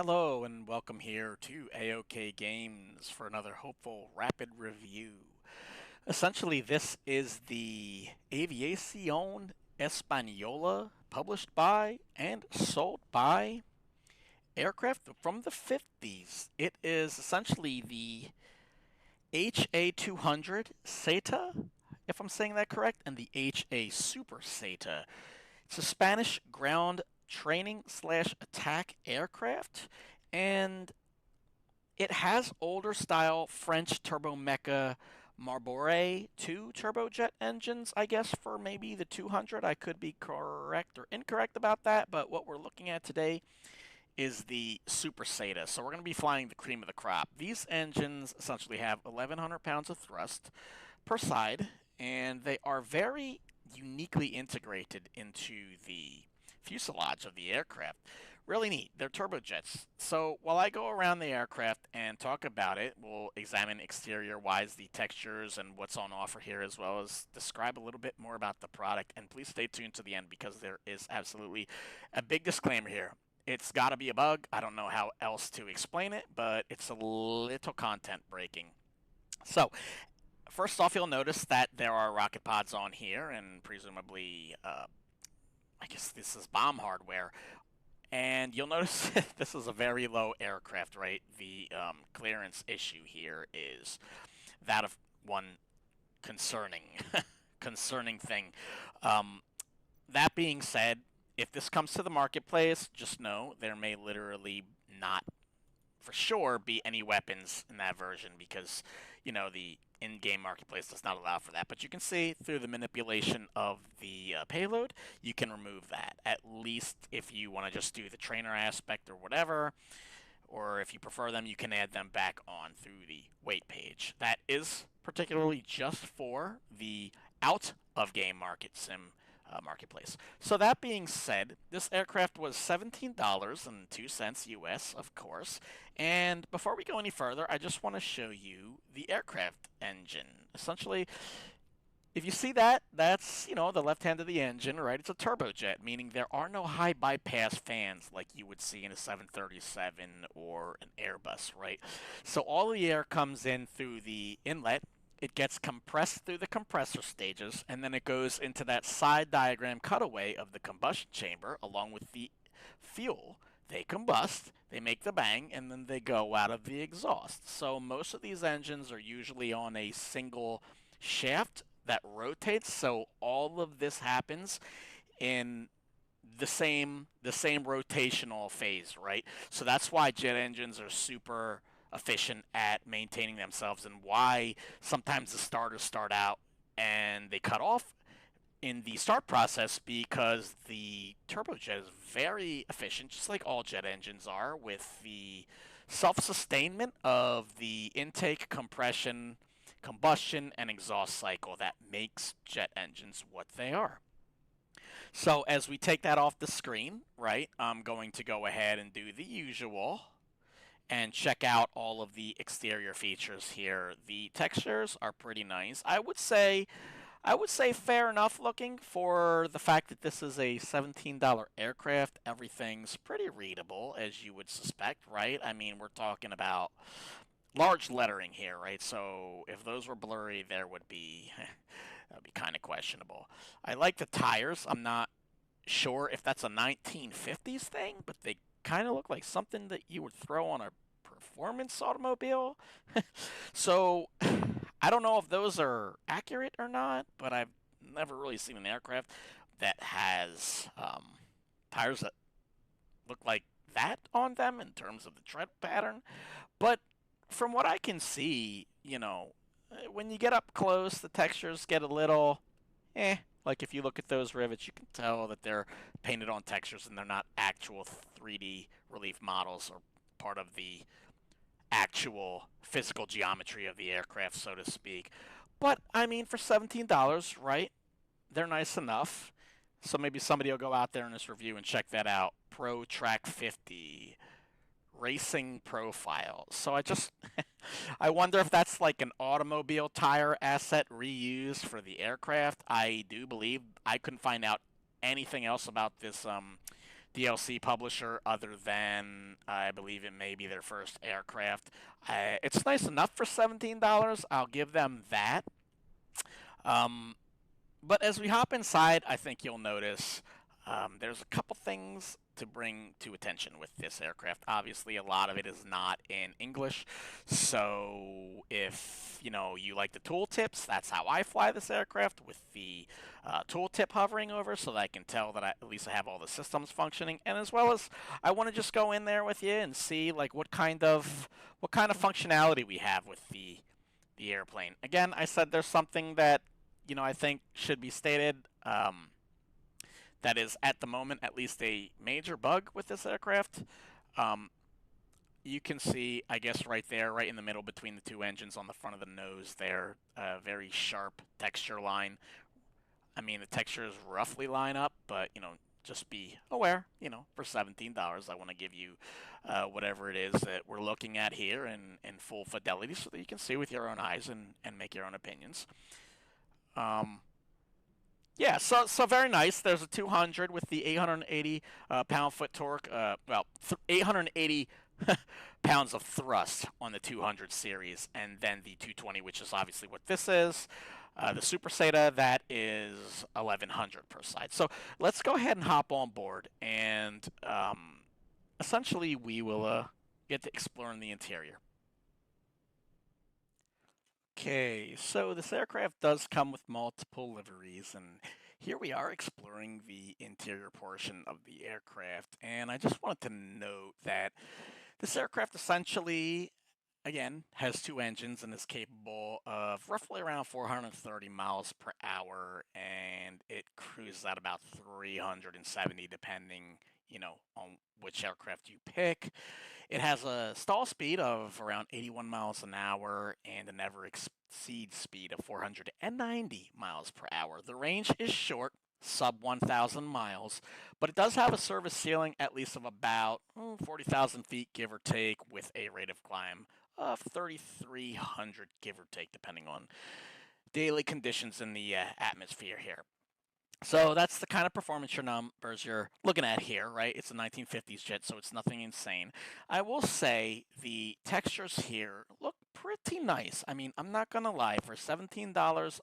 Hello and welcome here to AOK Games for another hopeful rapid review. Essentially, this is the Aviacion Española, published by and sold by aircraft from the 50s. It is essentially the HA-200 SETA, if I'm saying that correct, and the HA Super SETA. It's a Spanish ground training slash attack aircraft, and it has older style French turbomeca Marboret 2 turbojet engines, I guess, for maybe the 200. I could be correct or incorrect about that, but what we're looking at today is the Super SETA. So we're going to be flying the cream of the crop. These engines essentially have 1,100 pounds of thrust per side, and they are very uniquely integrated into the fuselage of the aircraft. Really neat. They're turbojets. So while I go around the aircraft and talk about it, we'll examine exterior-wise the textures and what's on offer here, as well as describe a little bit more about the product. And please stay tuned to the end because there is absolutely a big disclaimer here. It's got to be a bug. I don't know how else to explain it, but it's a little content breaking. So, first off, you'll notice that there are rocket pods on here, and presumably, I guess this is bomb hardware. And you'll notice this is a very low aircraft, right? The clearance issue here is that of one concerning, concerning thing. That being said, if this comes to the marketplace, just know there may literally not for sure be any weapons in that version because, the in-game marketplace does not allow for that. But you can see through the manipulation of the payload, you can remove that. At least if you want to just do the trainer aspect or whatever, or if you prefer them, you can add them back on through the weight page. That is particularly just for the out-of-game market sim marketplace. So that being said, this aircraft was $17.02 US, of course. And before we go any further, I just want to show you the aircraft engine. Essentially, if you see that, that's, the left hand of the engine, right? It's a turbojet, meaning there are no high bypass fans like you would see in a 737 or an Airbus, right? So all the air comes in through the inlet. It gets compressed through the compressor stages, and then it goes into that side diagram cutaway of the combustion chamber along with the fuel. They combust, they make the bang, and then they go out of the exhaust. So most of these engines are usually on a single shaft that rotates, so all of this happens in the same rotational phase, right? So that's why jet engines are super efficient at maintaining themselves and why sometimes the starters start out and they cut off in the start process because the turbojet is very efficient, just like all jet engines are, with the self-sustainment of the intake, compression, combustion, and exhaust cycle that makes jet engines what they are. So as we take that off the screen, right, I'm going to go ahead and do the usual and check out all of the exterior features here. The textures are pretty nice. I would say fair enough looking for the fact that this is a $17 aircraft. Everything's pretty readable, as you would suspect, right? I mean, we're talking about large lettering here, right? So if those were blurry, there would be that would be kind of questionable. I like the tires. I'm not sure if that's a 1950s thing, but they kind of look like something that you would throw on a performance automobile. So I don't know if those are accurate or not, but I've never really seen an aircraft that has tires that look like that on them in terms of the tread pattern. But from what I can see, when you get up close, the textures get a little Like if you look at those rivets, you can tell that they're painted on textures and they're not actual 3D relief models or part of the actual physical geometry of the aircraft, so to speak. But I mean, for $17, right? They're nice enough. So maybe somebody will go out there in this review and check that out. Pro Track 50 racing profile. So I wonder if that's like an automobile tire asset reused for the aircraft. I do believe I couldn't find out anything else about this DLC publisher other than I believe it may be their first aircraft. It's nice enough for $17. I'll give them that. Um, but as we hop inside, I think you'll notice there's a couple things to bring to attention with this aircraft. Obviously, a lot of it is not in English, so if you like the tooltips, that's how I fly this aircraft, with the tooltip hovering over, so that I can tell that at least I have all the systems functioning, and as well as I want to just go in there with you and see like what kind of functionality we have with the airplane. Again, I said there's something that I think should be stated. That is, at the moment, at least a major bug with this aircraft. You can see, I guess, right there, right in the middle between the two engines on the front of the nose there, a very sharp texture line. I mean, the textures roughly line up, but, just be aware, for $17, I want to give you whatever it is that we're looking at here in full fidelity so that you can see with your own eyes and make your own opinions. Yeah, so very nice. There's a 200 with the 880 pound-foot torque. 880 pounds of thrust on the 200 series, and then the 220, which is obviously what this is. The Super SATA, that is 1100 per side. So let's go ahead and hop on board, and essentially we will get to exploring the interior. Okay, so this aircraft does come with multiple liveries, and here we are exploring the interior portion of the aircraft. And I just wanted to note that this aircraft essentially, again, has two engines and is capable of roughly around 430 miles per hour, and it cruises at about 370 depending, on which aircraft you pick. It has a stall speed of around 81 miles an hour and a never exceed speed of 490 miles per hour. The range is short, sub 1,000 miles, but it does have a service ceiling at least of about 40,000 feet, give or take, with a rate of climb of 3,300, give or take, depending on daily conditions in the atmosphere here. So that's the kind of performance numbers you're looking at here, right? It's a 1950s jet, so it's nothing insane. I will say the textures here look pretty nice. I mean, I'm not gonna lie, for $17,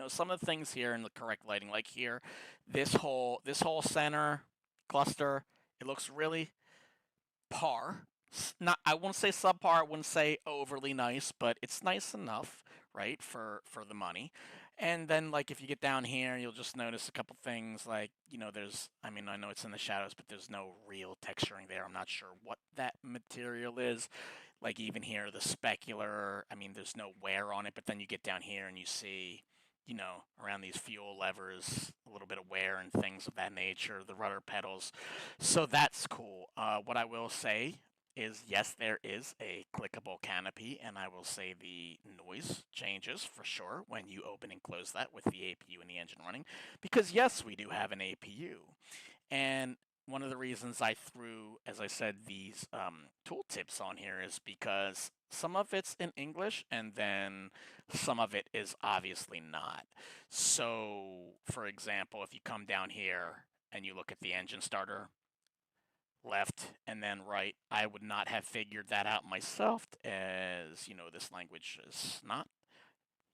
some of the things here in the correct lighting, like here, this whole center cluster, it looks really par. Not, I wouldn't say subpar, I wouldn't say overly nice, but it's nice enough, right, for the money. And then, like, if you get down here, you'll just notice a couple things, like, there's, I mean, I know it's in the shadows, but there's no real texturing there. I'm not sure what that material is. Like, even here, the specular, I mean, there's no wear on it, but then you get down here and you see, around these fuel levers, a little bit of wear and things of that nature, the rudder pedals. So that's cool. What I will say is, yes, there is a clickable canopy, and I will say the noise changes for sure when you open and close that with the APU and the engine running, because yes, we do have an APU. And one of the reasons I threw, as I said, these tooltips on here is because some of it's in English and then some of it is obviously not. So, for example, if you come down here and you look at the engine starter, left and then right, I would not have figured that out myself, as this language is not,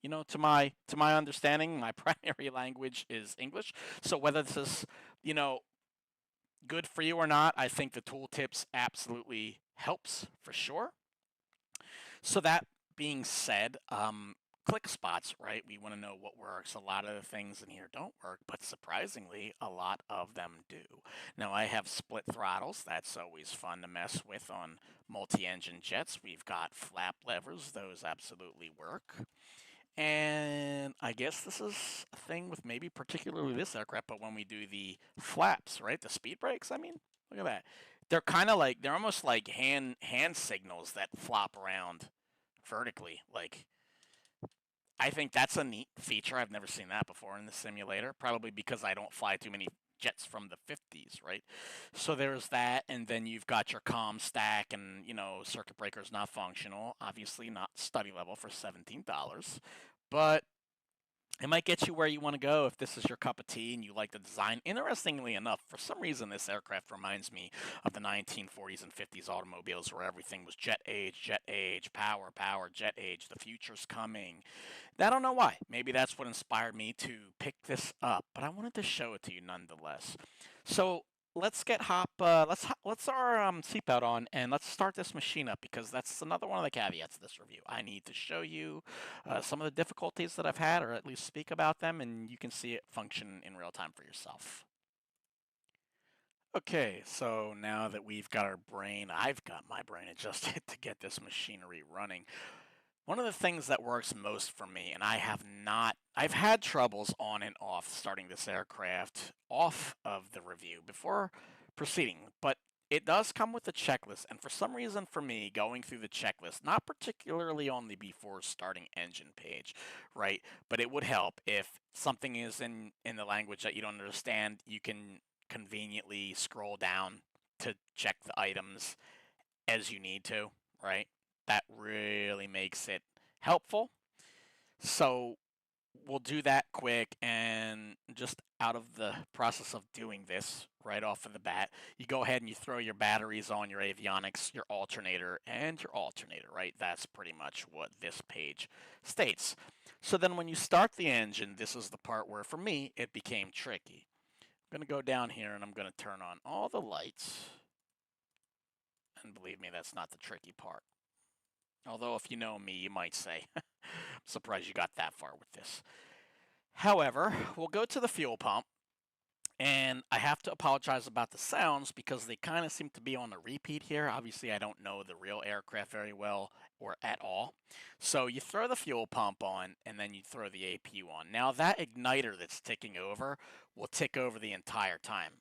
to my understanding, my primary language is English. So whether this is good for you or not, I think the tooltips absolutely helps for sure. So that being said, click spots, right? We want to know what works. A lot of the things in here don't work, but surprisingly, a lot of them do. Now, I have split throttles. That's always fun to mess with on multi-engine jets. We've got flap levers. Those absolutely work. And I guess this is a thing with maybe particularly this aircraft, but when we do the flaps, right, the speed brakes, I mean, look at that. They're kind of like, they're almost like hand signals that flop around vertically. Like, I think that's a neat feature. I've never seen that before in the simulator, probably because I don't fly too many jets from the 50s, right? So there's that, and then you've got your comm stack, and circuit breaker's not functional, obviously not study level for $17, but It might get you where you want to go if this is your cup of tea and you like the design. Interestingly enough, for some reason, this aircraft reminds me of the 1940s and 50s automobiles where everything was jet age, power, power, jet age, the future's coming. I don't know why. Maybe that's what inspired me to pick this up, but I wanted to show it to you nonetheless. So let's get let's our seatbelt on and let's start this machine up because that's another one of the caveats of this review. I need to show you some of the difficulties that I've had, or at least speak about them, and you can see it function in real time for yourself. Okay, so now that I've got my brain adjusted to get this machinery running. One of the things that works most for me, and I've had troubles on and off starting this aircraft off of the review before proceeding, but it does come with a checklist, and for some reason for me, going through the checklist, not particularly on the before starting engine page, right? But it would help if something is in the language that you don't understand, you can conveniently scroll down to check the items as you need to, right? That really makes it helpful. So we'll do that quick, and just out of the process of doing this right off of the bat, you go ahead and you throw your batteries on your avionics, your alternator, and your alternator, right? That's pretty much what this page states. So then when you start the engine, this is the part where for me it became tricky. I'm going to go down here and I'm going to turn on all the lights. And believe me, that's not the tricky part. Although, if you know me, you might say, I'm surprised you got that far with this. However, we'll go to the fuel pump, and I have to apologize about the sounds because they kind of seem to be on a repeat here. Obviously, I don't know the real aircraft very well or at all. So you throw the fuel pump on, and then you throw the APU on. Now, that igniter that's ticking over will tick over the entire time.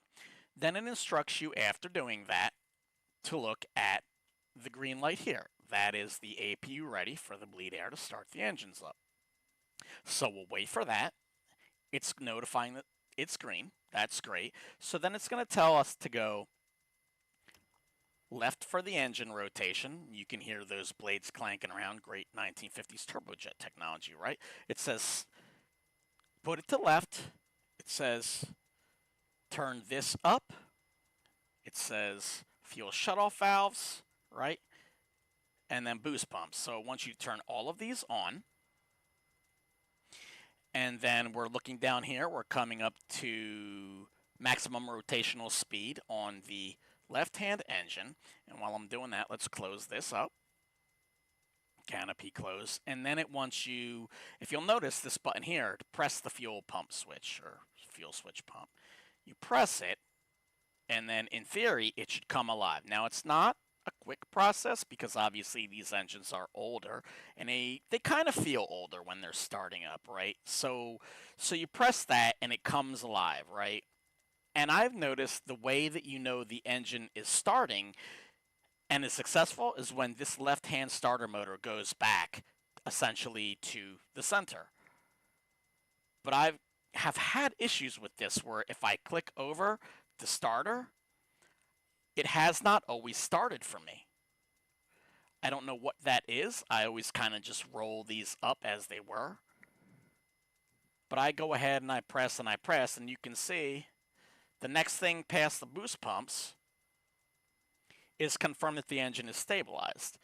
Then it instructs you after doing that to look at the green light here. That is the APU ready for the bleed air to start the engines up. So we'll wait for that. It's notifying that it's green. That's great. So then it's going to tell us to go left for the engine rotation. You can hear those blades clanking around. Great 1950s turbojet technology, right? It says put it to left. It says turn this up. It says fuel shutoff valves, right? And then boost pumps. So once you turn all of these on, and then we're looking down here, we're coming up to maximum rotational speed on the left-hand engine. And while I'm doing that, let's close this up. Canopy close. And then it wants you, if you'll notice this button here, to press the fuel pump switch, or fuel switch pump. You press it, and then in theory, it should come alive. Now, it's not a quick process because obviously these engines are older and they kind of feel older when they're starting up, right? So you press that and it comes alive, right? And I've noticed the way that you know the engine is starting and is successful is when this left-hand starter motor goes back essentially to the center. But I have had issues with this where if I click over the starter, it has not always started for me. I don't know what that is. I always kind of just roll these up as they were. But I go ahead and I press, and you can see the next thing past the boost pumps is confirm that the engine is stabilized.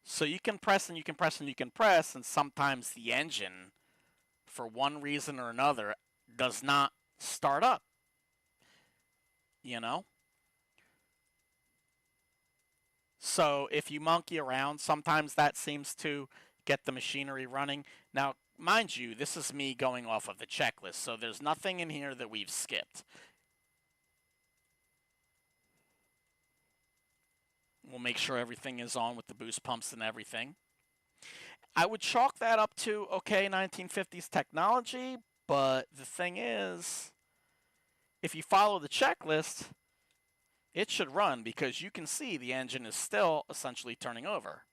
So you can press and you can press and you can press, and sometimes the engine, for one reason or another, does not start up. You know? So if you monkey around, sometimes that seems to get the machinery running. Now, mind you, this is me going off of the checklist, so there's nothing in here that we've skipped. We'll make sure everything is on with the boost pumps and everything. I would chalk that up to, okay, 1950s technology, but the thing is, if you follow the checklist, it should run because you can see the engine is still essentially turning over.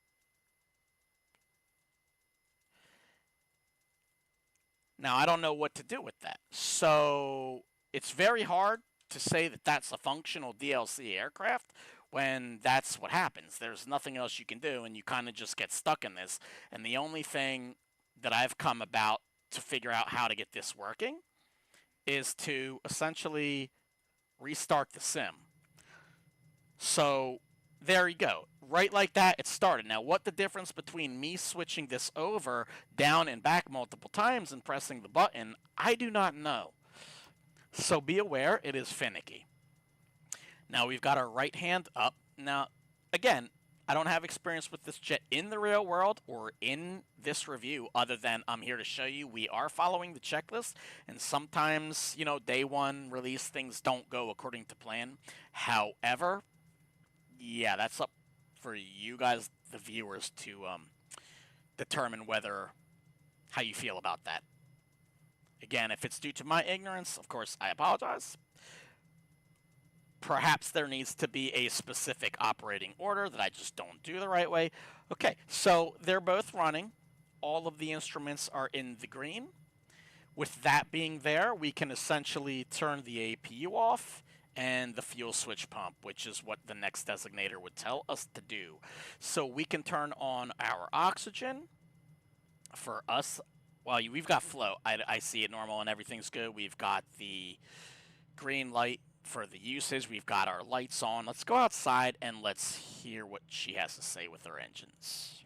Now, I don't know what to do with that. So it's very hard to say that that's a functional DLC aircraft when that's what happens. There's nothing else you can do, and you kind of just get stuck in this. And the only thing that I've come about to figure out how to get this working is to essentially restart the sim. So there you go. Right like that, it started. Now, what the difference between me switching this over down and back multiple times and pressing the button, I do not know. So be aware, it is finicky. Now we've got our right hand up. Now, again, I don't have experience with this jet in the real world or in this review other than I'm here to show you we are following the checklist, and sometimes, day one release things don't go according to plan. However, yeah, that's up for you guys, the viewers, to determine how you feel about that. Again, if it's due to my ignorance, of course, I apologize. Perhaps there needs to be a specific operating order that I just don't do the right way. Okay, so they're both running. All of the instruments are in the green. With that being there, we can essentially turn the APU off and the fuel switch pump, which is what the next designator would tell us to do. So we can turn on our oxygen. For us, well, we've got flow. I see it normal and everything's good. We've got the green light for the usage. We've got our lights on. Let's go outside and let's hear what she has to say with her engines.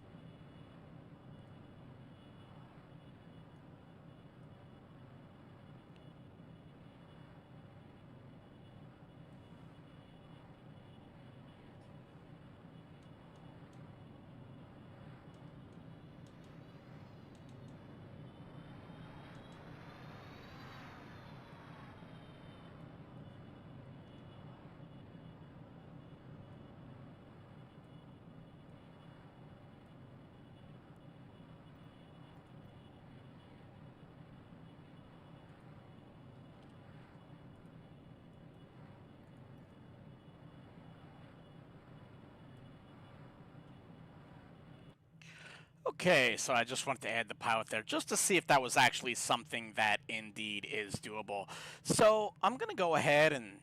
Okay, so I just wanted to add the pilot there just to see if that was actually something that indeed is doable. So I'm going to go ahead and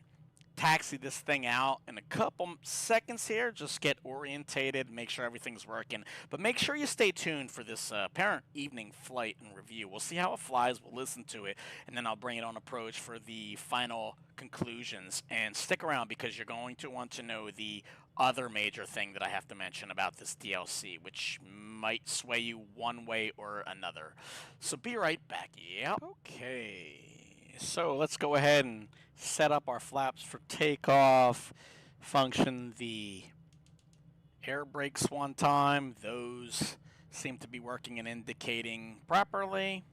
taxi this thing out in a couple seconds here. Just get orientated, make sure everything's working. But make sure you stay tuned for this apparent evening flight and review. We'll see how it flies, we'll listen to it, and then I'll bring it on approach for the final conclusions. And stick around because you're going to want to know the other major thing that I have to mention about this DLC, which might sway you one way or another. So be right back. Yep. Okay, so let's go ahead and set up our flaps for takeoff, function the air brakes one time. Those seem to be working and indicating properly.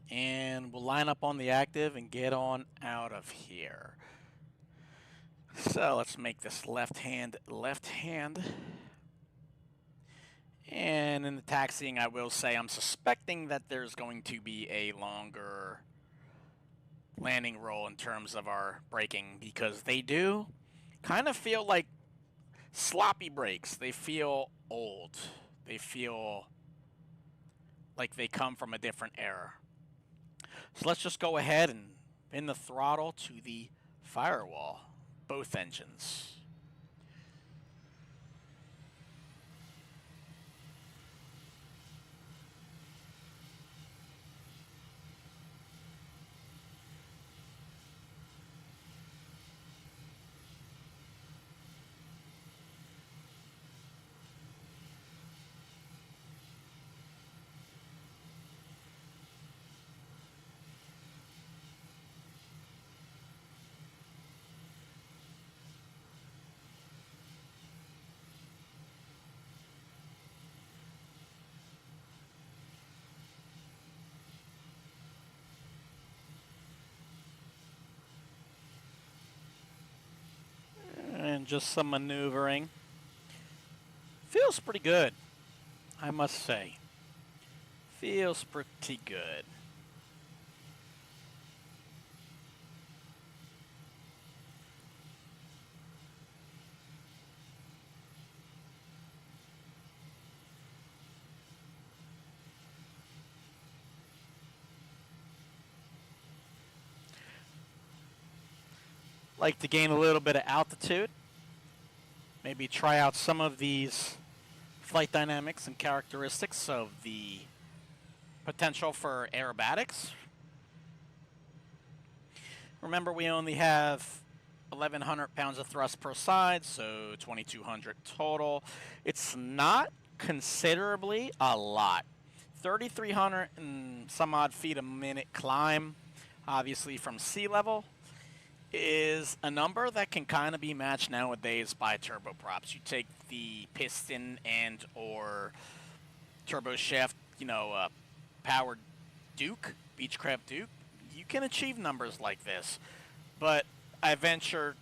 And we'll line up on the active and get on out of here. So let's make this left hand. And in the taxiing, I will say I'm suspecting that there's going to be a longer landing roll in terms of our braking, because they do kind of feel like sloppy brakes. They feel old. They feel like they come from a different era. So let's just go ahead and pin the throttle to the firewall, both engines. And just some maneuvering. Feels pretty good, I must say. Feels pretty good. Like to gain a little bit of altitude. Maybe try out some of these flight dynamics and characteristics of the potential for aerobatics. Remember, we only have 1,100 pounds of thrust per side, so 2,200 total. It's not considerably a lot. 3,300 and some odd feet a minute climb, obviously from sea level, is a number that can kind of be matched nowadays by turboprops. You take the piston and or turbo shaft, powered Duke, Beechcraft Duke, you can achieve numbers like this. But I venture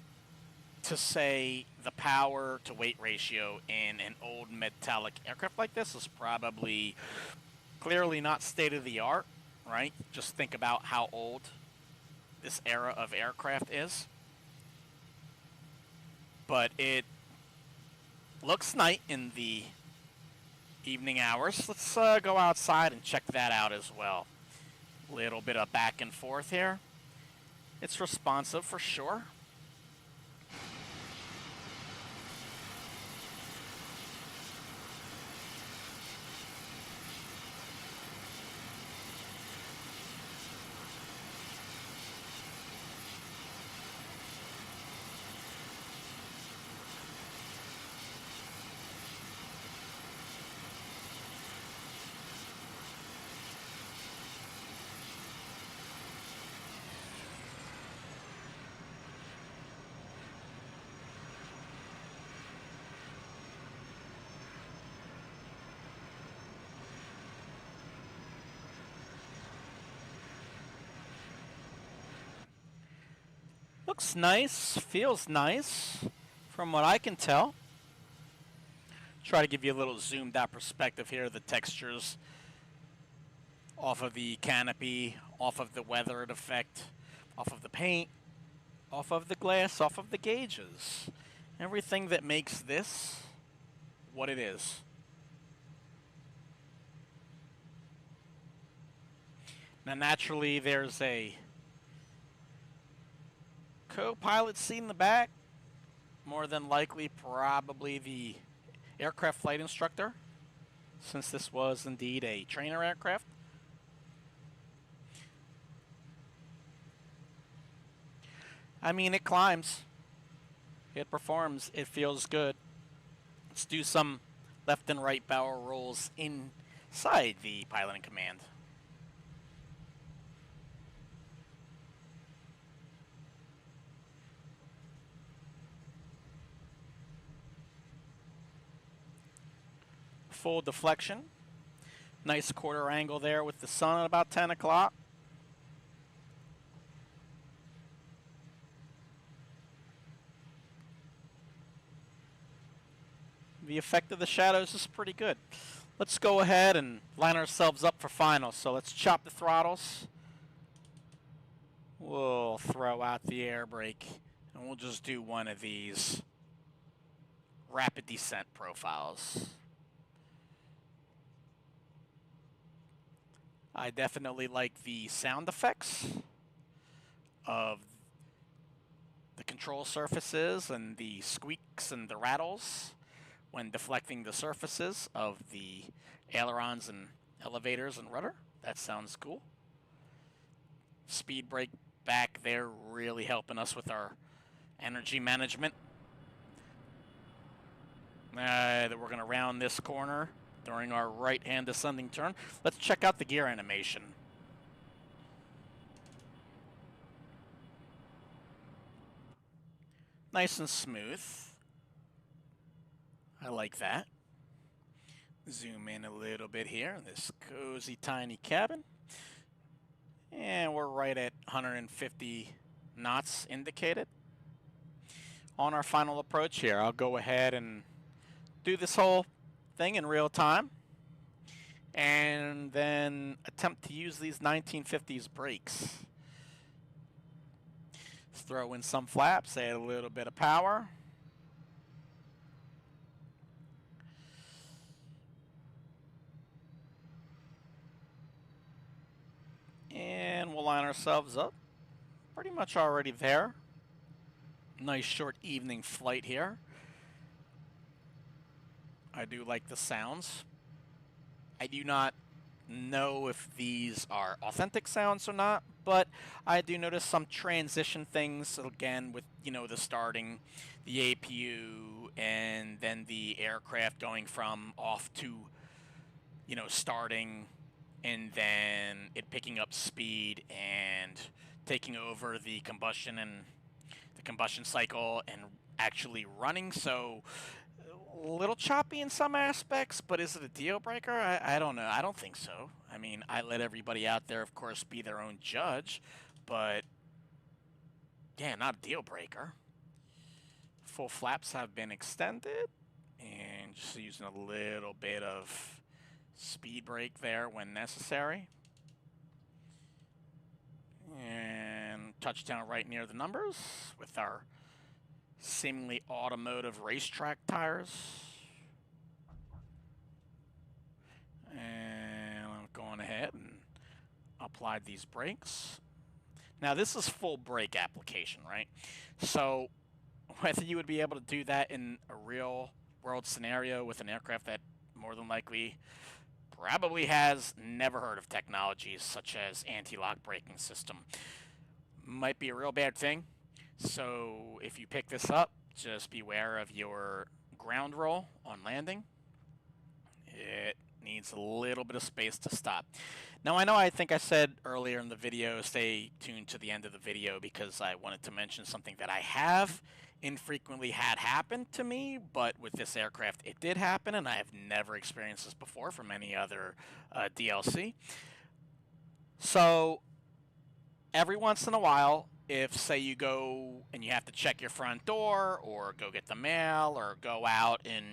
to say the power to weight ratio in an old metallic aircraft like this is probably clearly not state of the art, right? Just think about how old this era of aircraft is. But it looks nice in the evening hours. Let's go outside and check that out as well. Little bit of back and forth here. It's responsive for sure. Looks nice, feels nice, from what I can tell. Try to give you a little zoomed out perspective here, the textures off of the canopy, off of the weathered effect, off of the paint, off of the glass, off of the gauges. Everything that makes this what it is. Now naturally there's a co-pilot seat in the back, more than likely probably the aircraft flight instructor, since this was indeed a trainer aircraft. I mean, it climbs, it performs, it feels good. Let's do some left and right barrel rolls inside the piloting command. Full deflection. Nice quarter angle there with the sun at about 10 o'clock. The effect of the shadows is pretty good. Let's go ahead and line ourselves up for finals. So let's chop the throttles. We'll throw out the air brake, and we'll just do one of these rapid descent profiles. I definitely like the sound effects of the control surfaces and the squeaks and the rattles when deflecting the surfaces of the ailerons and elevators and rudder. That sounds cool. Speed brake back there really helping us with our energy management. That we're going to round this corner during our right-hand descending turn. Let's check out the gear animation. Nice and smooth. I like that. Zoom in a little bit here in this cozy tiny cabin. And we're right at 150 knots indicated. On our final approach here, I'll go ahead and do this whole thing in real time and then attempt to use these 1950s brakes. Let's throw in some flaps, add a little bit of power. And we'll line ourselves up. Pretty much already there. Nice short evening flight here. I do like the sounds. I do not know if these are authentic sounds or not, but I do notice some transition things, again, with, the starting, the APU, and then the aircraft going from off to, starting, and then it picking up speed and taking over the combustion cycle and actually running. So a little choppy in some aspects, but is it a deal breaker? I don't know. I don't think so. I mean, I let everybody out there, of course, be their own judge, but yeah, not a deal breaker. Full flaps have been extended, and just using a little bit of speed brake there when necessary. And touchdown right near the numbers with our seemingly automotive racetrack tires. And I'm going ahead and applied these brakes. Now this is full brake application, right? So whether you would be able to do that in a real world scenario with an aircraft that more than likely probably has never heard of technologies such as anti-lock braking system might be a real bad thing. So if you pick this up, just beware of your ground roll on landing. It needs a little bit of space to stop. Now I think I said earlier in the video, stay tuned to the end of the video because I wanted to mention something that I have infrequently had happen to me, but with this aircraft it did happen, and I have never experienced this before from any other DLC. So every once in a while, if say you go and you have to check your front door or go get the mail or go out and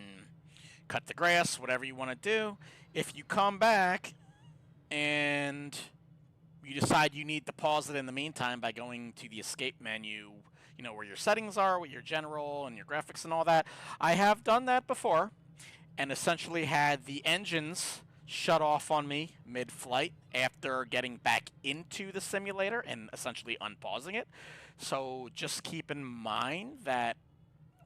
cut the grass, whatever you want to do, if you come back and you decide you need to pause it in the meantime by going to the escape menu, where your settings are, with your general and your graphics and all that. I have done that before and essentially had the engines shut off on me mid-flight after getting back into the simulator and essentially unpausing it. So just keep in mind that,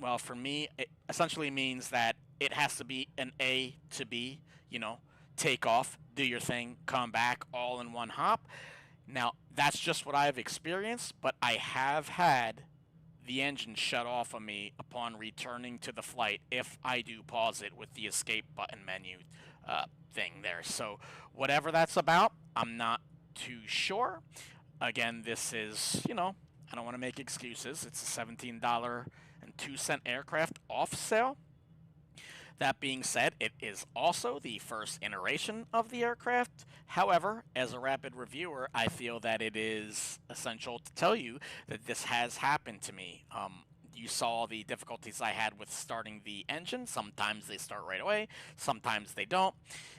well, for me, it essentially means that it has to be an A to B, take off, do your thing, come back all in one hop. Now, that's just what I've experienced, but I have had the engine shut off on me upon returning to the flight if I do pause it with the escape button menu thing there. So whatever that's about, I'm not too sure. Again, this is, I don't want to make excuses. It's a $17.02 aircraft off sale. That being said, it is also the first iteration of the aircraft. However, as a rapid reviewer, I feel that it is essential to tell you that this has happened to me. You saw the difficulties I had with starting the engine. Sometimes they start right away, sometimes they don't.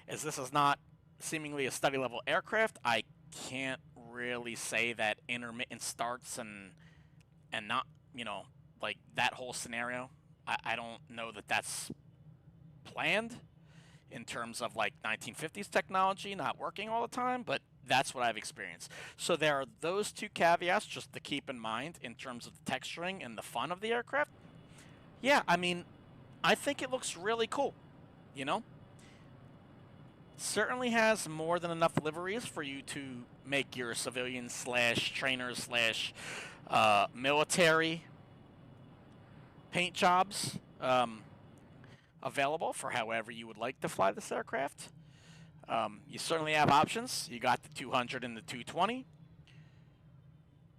As this is not seemingly a study level aircraft, I can't really say that intermittent starts and not, like that whole scenario. I don't know that that's planned in terms of like 1950s technology not working all the time, but that's what I've experienced. So there are those two caveats just to keep in mind in terms of the texturing and the fun of the aircraft. Yeah, I mean, I think it looks really cool, Certainly has more than enough liveries for you to make your civilian slash trainer slash military paint jobs available for however you would like to fly this aircraft. You certainly have options. You got the 200 and the 220.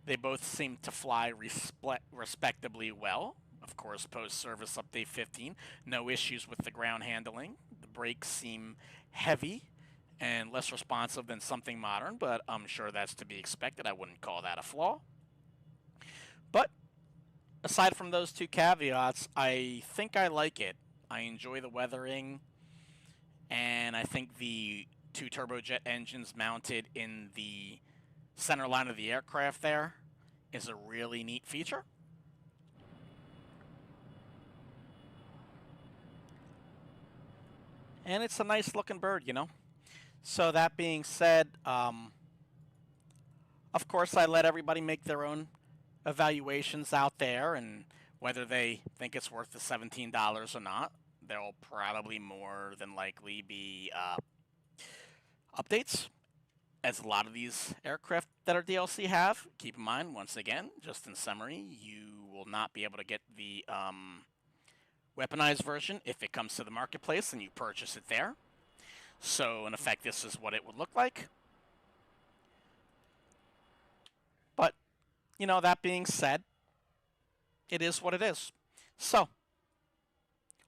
They both seem to fly respectably well. Of course, post-service update 15, no issues with the ground handling. The brakes seem heavy and less responsive than something modern, but I'm sure that's to be expected. I wouldn't call that a flaw. But aside from those two caveats, I think I like it. I enjoy the weathering, and I think the two turbojet engines mounted in the center line of the aircraft there is a really neat feature. And it's a nice looking bird, So that being said, of course I let everybody make their own evaluations out there, and whether they think it's worth the $17 or not. There'll probably more than likely be updates, as a lot of these aircraft that are DLC have. Keep in mind, once again, just in summary, you will not be able to get the weaponized version if it comes to the marketplace and you purchase it there. So, in effect, this is what it would look like. But, you know, that being said, it is what it is. So,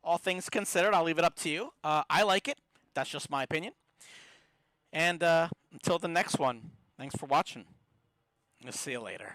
all things considered, I'll leave it up to you. I like it. That's just my opinion. And until the next one, thanks for watching. We'll see you later.